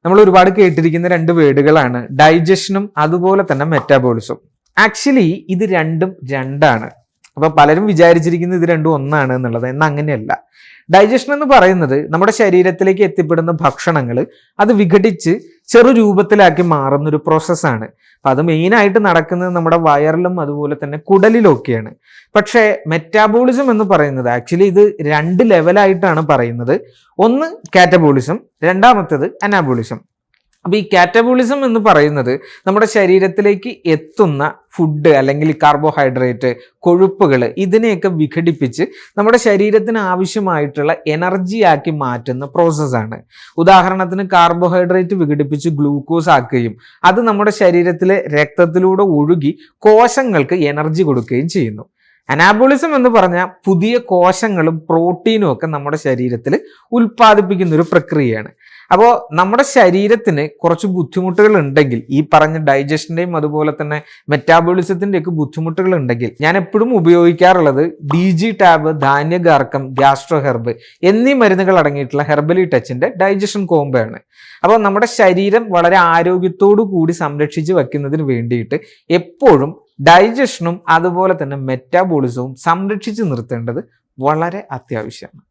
നമ്മൾ ഒരുപാട് കേട്ടിരിക്കുന്ന രണ്ട് വേർഡുകളാണ് ഡൈജഷനും അതുപോലെ തന്നെ മെറ്റാബോളിസം. ആക്ച്വലി ഇത് രണ്ടും രണ്ടാണ്. അപ്പൊ പലരും വിചാരിച്ചിരിക്കുന്നത് ഇത് രണ്ടും ഒന്നാണ് എന്നുള്ളത്. എന്നാൽ അങ്ങനെയല്ല. ഡൈജഷൻ എന്ന് പറയുന്നത് നമ്മുടെ ശരീരത്തിലേക്ക് എത്തിപ്പെടുന്ന ഭക്ഷണങ്ങൾ അത് വിഘടിച്ച് ചെറു രൂപത്തിലാക്കി മാറുന്ന ഒരു പ്രോസസ്സാണ്. അപ്പൊ അത് മെയിനായിട്ട് നടക്കുന്നത് നമ്മുടെ വയറിലും അതുപോലെ തന്നെ കുടലിലൊക്കെയാണ്. പക്ഷേ മെറ്റാബോളിസം എന്ന് പറയുന്നത് ആക്ച്വലി ഇത് രണ്ട് ലെവലായിട്ടാണ് പറയുന്നത്. ഒന്ന് കാറ്റബോളിസം, രണ്ടാമത്തേത് അനാബോളിസം. അപ്പോൾ ഈ കാറ്റബോളിസം എന്ന് പറയുന്നത് നമ്മുടെ ശരീരത്തിലേക്ക് എത്തുന്ന ഫുഡ് അല്ലെങ്കിൽ കാർബോഹൈഡ്രേറ്റ്, കൊഴുപ്പുകൾ ഇതിനെയൊക്കെ വിഘടിപ്പിച്ച് നമ്മുടെ ശരീരത്തിന് ആവശ്യമായിട്ടുള്ള എനർജിയാക്കി മാറ്റുന്ന പ്രോസസ്സാണ്. ഉദാഹരണത്തിന് കാർബോഹൈഡ്രേറ്റ് വിഘടിപ്പിച്ച് ഗ്ലൂക്കോസ് ആക്കുകയും അത് നമ്മുടെ ശരീരത്തിലെ രക്തത്തിലൂടെ ഒഴുകി കോശങ്ങൾക്ക് എനർജി കൊടുക്കുകയും ചെയ്യുന്നു. അനാബോളിസം എന്ന് പറഞ്ഞാൽ പുതിയ കോശങ്ങളും പ്രോട്ടീനും ഒക്കെ നമ്മുടെ ശരീരത്തിൽ ഉൽപ്പാദിപ്പിക്കുന്ന ഒരു പ്രക്രിയയാണ്. അപ്പോൾ നമ്മുടെ ശരീരത്തിന് കുറച്ച് ബുദ്ധിമുട്ടുകൾ ഉണ്ടെങ്കിൽ, ഈ പറഞ്ഞ ഡൈജഷൻ്റെയും അതുപോലെ തന്നെ മെറ്റാബോളിസത്തിൻ്റെ ഒക്കെ ബുദ്ധിമുട്ടുകൾ ഉണ്ടെങ്കിൽ, ഞാൻ എപ്പോഴും ഉപയോഗിക്കാറുള്ളത് DG ടാബ്, ധാന്യഗാർക്കം, ഗ്യാസ്ട്രോ ഹെർബ് എന്നീ മരുന്നുകൾ അടങ്ങിയിട്ടുള്ള ഹെർബലി ടച്ചിൻ്റെ ഡൈജഷൻ കോംബോ ആണ്. അപ്പോൾ നമ്മുടെ ശരീരം വളരെ ആരോഗ്യത്തോടു കൂടി സംരക്ഷിച്ച് വെക്കുന്നതിന് വേണ്ടിയിട്ട് എപ്പോഴും ഡൈജഷനും അതുപോലെ തന്നെ മെറ്റാബോളിസവും സംരക്ഷിച്ച് നിർത്തേണ്ടത് വളരെ അത്യാവശ്യമാണ്.